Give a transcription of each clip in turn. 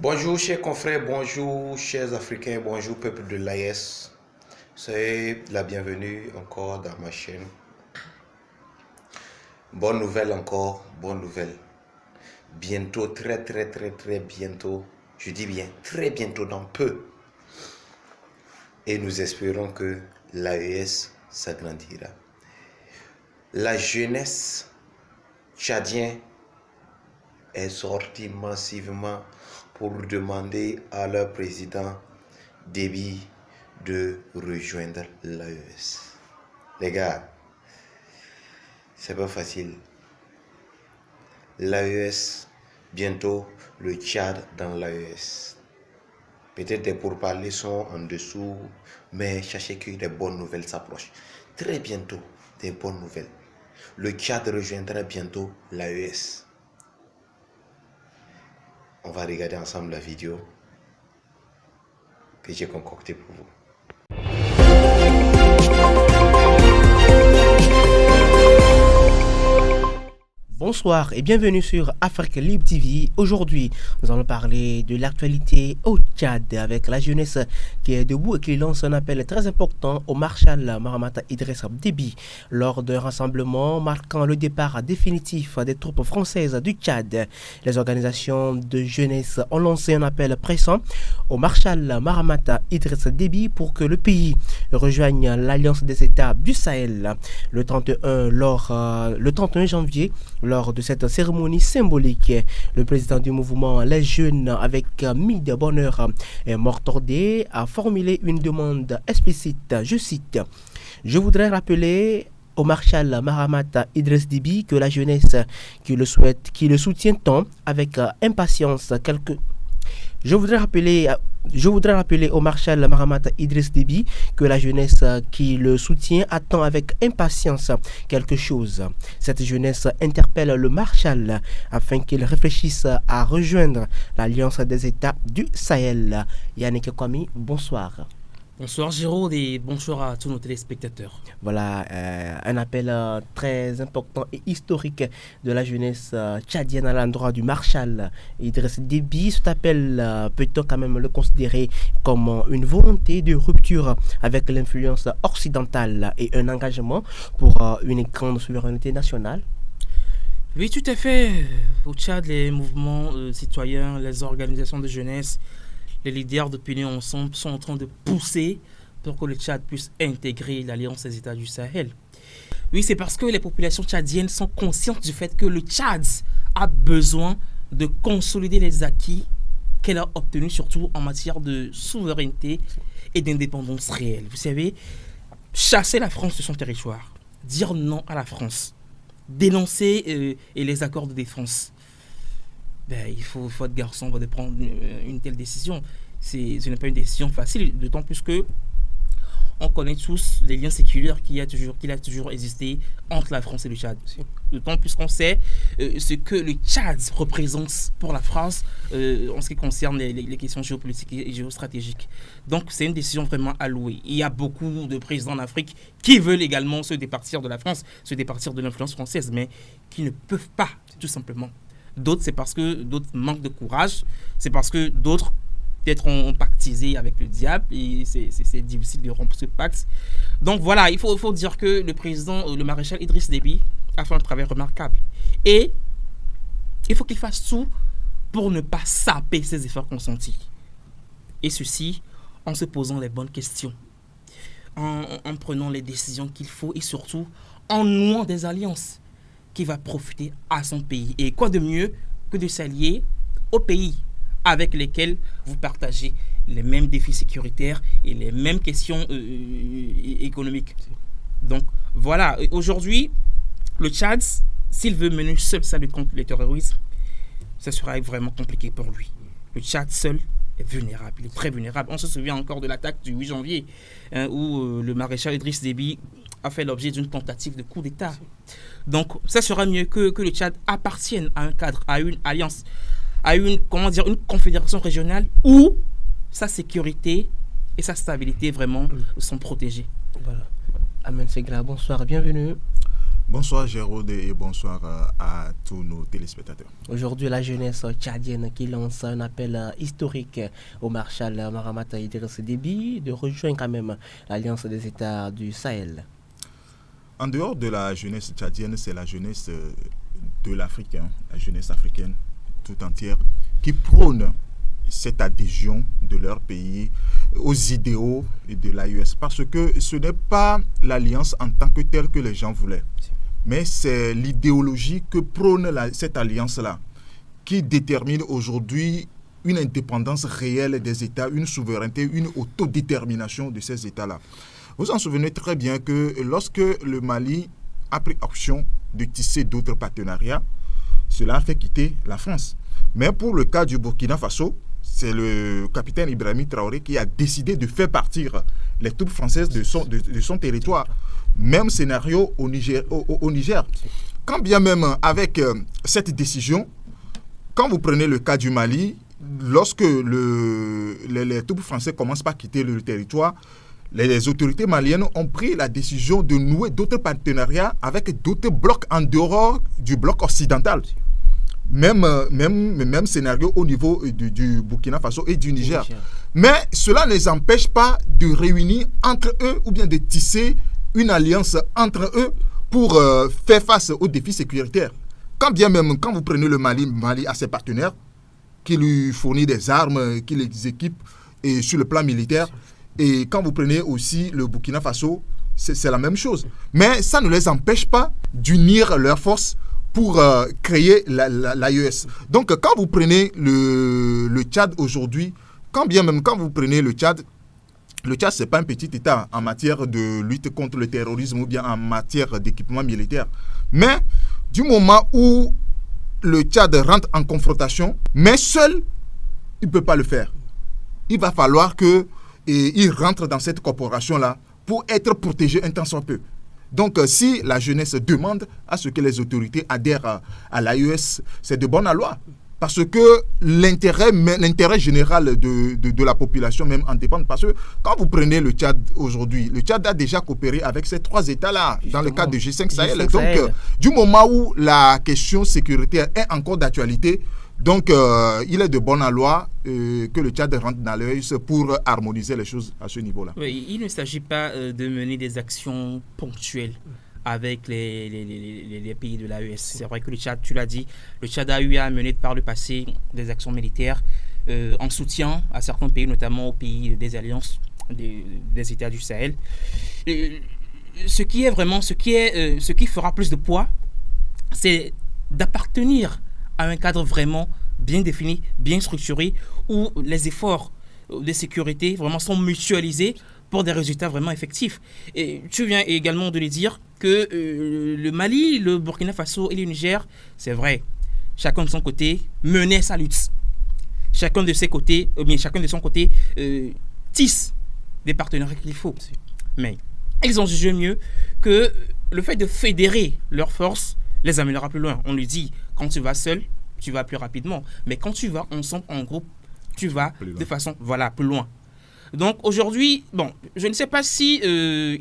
Bonjour chers confrères, bonjour chers Africains, bonjour peuple de l'AES. Soyez la bienvenue encore dans ma chaîne. Bonne nouvelle encore, bonne nouvelle. Bientôt, très bientôt, je dis bien très bientôt, dans peu. Et nous espérons que l'AES s'agrandira. La jeunesse tchadienne est sortie massivement pour demander à leur président Déby de rejoindre l'AES. Les gars, c'est pas facile. L'AES, bientôt le Tchad dans l'AES. Peut-être des pourparlers sont en dessous, mais sachez que des bonnes nouvelles s'approchent. Très bientôt, des bonnes nouvelles. Le Tchad rejoindra bientôt l'AES. On va regarder ensemble la vidéo que j'ai concoctée pour vous. Bonsoir et bienvenue sur Afrique Libre TV. Aujourd'hui, nous allons parler de l'actualité au Tchad avec la jeunesse qui est debout et qui lance un appel très important au Marshal Mahamat Idriss Déby lors d'un rassemblement marquant le départ définitif des troupes françaises du Tchad. Les organisations de jeunesse ont lancé un appel pressant au Marshal Mahamat Idriss Déby pour que le pays rejoigne l'Alliance des États du Sahel le 31 janvier. Lors de cette cérémonie symbolique, le président du mouvement Les Jeunes, avec mille de bonheur et Mortordé, a formulé une demande explicite. Je cite: « Je voudrais rappeler au Marshal Mahamat Idriss Déby que la jeunesse qui le souhaite, qui le soutient tant avec impatience Je voudrais rappeler au Marshal Mahamat Idriss Déby que la jeunesse qui le soutient attend avec impatience quelque chose. Cette jeunesse interpelle le Marshal afin qu'il réfléchisse à rejoindre l'Alliance des États du Sahel. Yannick Kwame, bonsoir. Bonsoir Giraud et bonsoir à tous nos téléspectateurs. Voilà un appel très important et historique de la jeunesse tchadienne à l'endroit du Marshal Idriss Déby. Cet appel, peut-on quand même le considérer comme une volonté de rupture avec l'influence occidentale et un engagement pour une grande souveraineté nationale? Oui, tout à fait. Au Tchad, les mouvements citoyens, les organisations de jeunesse, les leaders d'opinion ensemble sont en train de pousser pour que le Tchad puisse intégrer l'Alliance des États du Sahel. Oui, c'est parce que les populations tchadiennes sont conscientes du fait que le Tchad a besoin de consolider les acquis qu'elle a obtenus, surtout en matière de souveraineté et d'indépendance réelle. Vous savez, chasser la France de son territoire, dire non à la France, dénoncer et les accords de défense. Il faut être garçon de prendre une telle décision. Ce n'est pas une décision facile, d'autant plus que on connaît tous les liens séculaires qu'il a toujours existé entre la France et le Tchad. D'autant plus qu'on sait ce que le Tchad représente pour la France en ce qui concerne les questions géopolitiques et géostratégiques. Donc c'est une décision vraiment allouée. Il y a beaucoup de présidents d'Afrique qui veulent également se départir de la France, se départir de l'influence française, mais qui ne peuvent pas, tout simplement. D'autres, c'est parce que d'autres manquent de courage. C'est parce que d'autres, peut-être, ont pactisé avec le diable. Et c'est difficile de rompre ce pacte. Donc voilà, il faut dire que le président, le maréchal Idriss Déby, a fait un travail remarquable. Et il faut qu'il fasse tout pour ne pas saper ses efforts consentis. Et ceci en se posant les bonnes questions, en prenant les décisions qu'il faut et surtout en nouant des alliances qui va profiter à son pays. Et quoi de mieux que de s'allier aux pays avec lesquels vous partagez les mêmes défis sécuritaires et les mêmes questions économiques. Donc voilà, aujourd'hui, le Tchad, s'il veut mener seul sa lutte contre le terrorisme, ça sera vraiment compliqué pour lui. Le Tchad seul est vulnérable, il est très vulnérable. On se souvient encore de l'attaque du 8 janvier où le maréchal Idriss Déby a fait l'objet d'une tentative de coup d'État. Donc, ça sera mieux que le Tchad appartienne à un cadre, à une alliance, à une confédération régionale où sa sécurité et sa stabilité vraiment sont protégées. Voilà. Amen Segla, bonsoir, bienvenue. Bonsoir Géraude et bonsoir à tous nos téléspectateurs. Aujourd'hui, la jeunesse tchadienne qui lance un appel historique au marshal Mahamat Idriss Déby de rejoindre quand même l'Alliance des États du Sahel. En dehors de la jeunesse tchadienne, c'est la jeunesse de l'Afrique, la jeunesse africaine tout entière, qui prône cette adhésion de leur pays aux idéaux de l'AES. Parce que ce n'est pas l'alliance en tant que telle que les gens voulaient. Mais c'est l'idéologie que prône cette alliance-là qui détermine aujourd'hui une indépendance réelle des États, une souveraineté, une autodétermination de ces États-là. Vous en souvenez très bien que lorsque le Mali a pris option de tisser d'autres partenariats, cela a fait quitter la France. Mais pour le cas du Burkina Faso, c'est le capitaine Ibrahim Traoré qui a décidé de faire partir les troupes françaises de son territoire. Même scénario au Niger. Quand bien même avec cette décision, quand vous prenez le cas du Mali, lorsque les troupes françaises commencent par quitter le territoire, les autorités maliennes ont pris la décision de nouer d'autres partenariats avec d'autres blocs en dehors du bloc occidental. Même scénario au niveau du Burkina Faso et du Niger. Mais cela ne les empêche pas de réunir entre eux ou bien de tisser une alliance entre eux pour faire face aux défis sécuritaires. Quand bien même, quand vous prenez le Mali a ses partenaires, qui lui fournit des armes, qui les équipe et sur le plan militaire. Et quand vous prenez aussi le Burkina Faso, c'est la même chose. Mais ça ne les empêche pas d'unir leurs forces pour créer l'AES. Donc, quand vous prenez le Tchad aujourd'hui, quand vous prenez le Tchad, ce n'est pas un petit État en matière de lutte contre le terrorisme ou bien en matière d'équipement militaire. Mais du moment où le Tchad rentre en confrontation, mais seul, il ne peut pas le faire. Il va falloir qu'il rentre dans cette corporation-là pour être protégé un temps soit peu. Donc, si la jeunesse demande à ce que les autorités adhèrent à l'AES, c'est de bonne loi. Parce que l'intérêt général de la population même en dépend. Parce que quand vous prenez le Tchad aujourd'hui, le Tchad a déjà coopéré avec ces trois États-là dans le cadre de G5 Sahel. Donc, du moment où la question sécuritaire est encore d'actualité, donc il est de bonne loi que le Tchad rentre dans l'AES pour harmoniser les choses à ce niveau-là. Oui, il ne s'agit pas de mener des actions ponctuelles avec les pays de l'AES. C'est vrai que le Tchad, tu l'as dit, le Tchad a eu à mener par le passé des actions militaires en soutien à certains pays, notamment aux pays des alliances des États du Sahel. Ce qui fera plus de poids, c'est d'appartenir à un cadre vraiment bien défini, bien structuré, où les efforts de sécurité vraiment sont mutualisés pour des résultats vraiment effectifs. Et tu viens également de le dire que le Mali, le Burkina Faso et le Niger, c'est vrai, chacun de son côté menait sa lutte. Chacun de son côté tisse des partenariats qu'il faut. Mais ils ont jugé mieux que le fait de fédérer leurs forces les amènera plus loin. On lui dit, quand tu vas seul, tu vas plus rapidement. Mais quand tu vas ensemble, en groupe, tu vas de façon, plus loin. Donc aujourd'hui, je ne sais pas si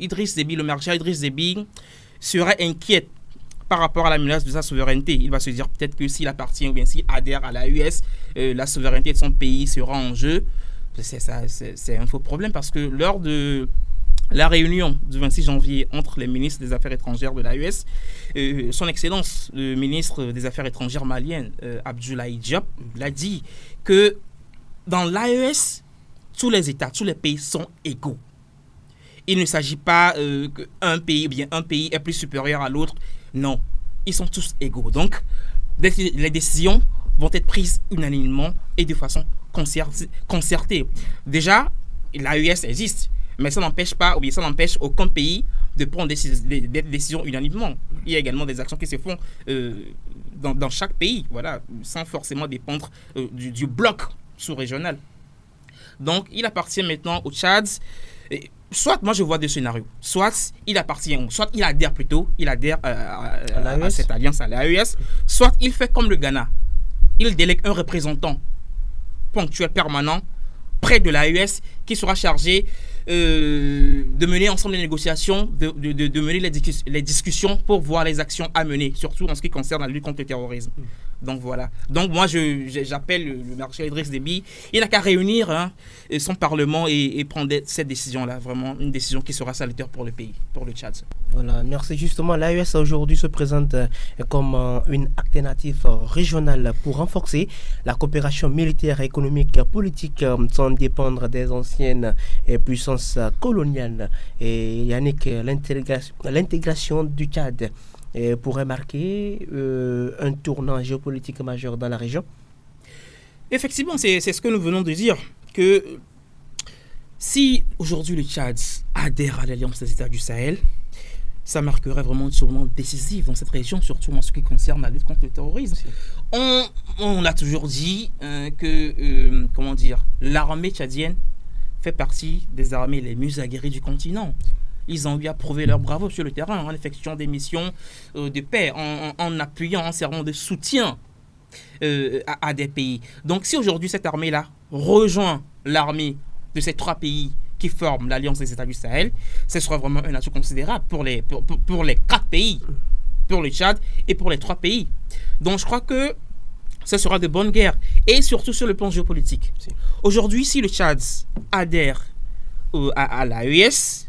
Idriss Déby, le maréchal Idriss Déby, serait inquiet par rapport à la menace de sa souveraineté. Il va se dire peut-être que s'il appartient ou bien s'il adhère à l'AES, la souveraineté de son pays sera en jeu. C'est un faux problème parce que lors de la réunion du 26 janvier entre les ministres des Affaires étrangères de l'AES, son Excellence, le ministre des Affaires étrangères malien, Abdoulaye Diop, l'a dit que dans l'AES, tous les États, tous les pays sont égaux. Il ne s'agit pas qu'un pays est plus supérieur à l'autre. Non, ils sont tous égaux. Donc, les décisions vont être prises unanimement et de façon concertée. Déjà, l'AES existe, mais ça n'empêche aucun pays de prendre des décisions unanimement. Il y a également des actions qui se font dans chaque pays, sans forcément dépendre du bloc sous-régional. Donc, il appartient maintenant au Tchad. Soit, moi je vois deux scénarios. Soit il adhère à cette alliance, à l'AES. Soit il fait comme le Ghana. Il délègue un représentant ponctuel, permanent, près de l'AES, qui sera chargé de mener ensemble les négociations, de mener les discussions pour voir les actions à mener, surtout en ce qui concerne la lutte contre le terrorisme. Donc voilà. Donc moi j'appelle le maréchal Idriss Déby, il n'a qu'à réunir son parlement et prendre cette décision-là, vraiment une décision qui sera salutaire pour le pays, pour le Tchad. Voilà, merci. Justement, l'AES aujourd'hui se présente comme une alternative régionale pour renforcer la coopération militaire, économique et politique sans dépendre des anciennes puissances coloniales. Et Yannick, l'intégration du Tchad pourrait marquer un tournant géopolitique majeur dans la région. Effectivement, c'est ce que nous venons de dire, que si aujourd'hui le Tchad adhère à l'Alliance des États du Sahel, ça marquerait vraiment un tournant décisif dans cette région, surtout en ce qui concerne la lutte contre le terrorisme. On a toujours dit que l'armée tchadienne fait partie des armées les mieux aguerries du continent. Ils ont eu à prouver leur bravoure sur le terrain en effectuant des missions de paix, en appuyant, en servant de soutien à des pays. Donc si aujourd'hui cette armée-là rejoint l'armée de ces 3 pays qui forment l'Alliance des États du Sahel, ce sera vraiment un atout considérable pour les 4 pays, pour le Tchad et pour les 3 pays. Donc je crois que ce sera de bonnes guerres, et surtout sur le plan géopolitique. Aujourd'hui, si le Tchad adhère à l'AES,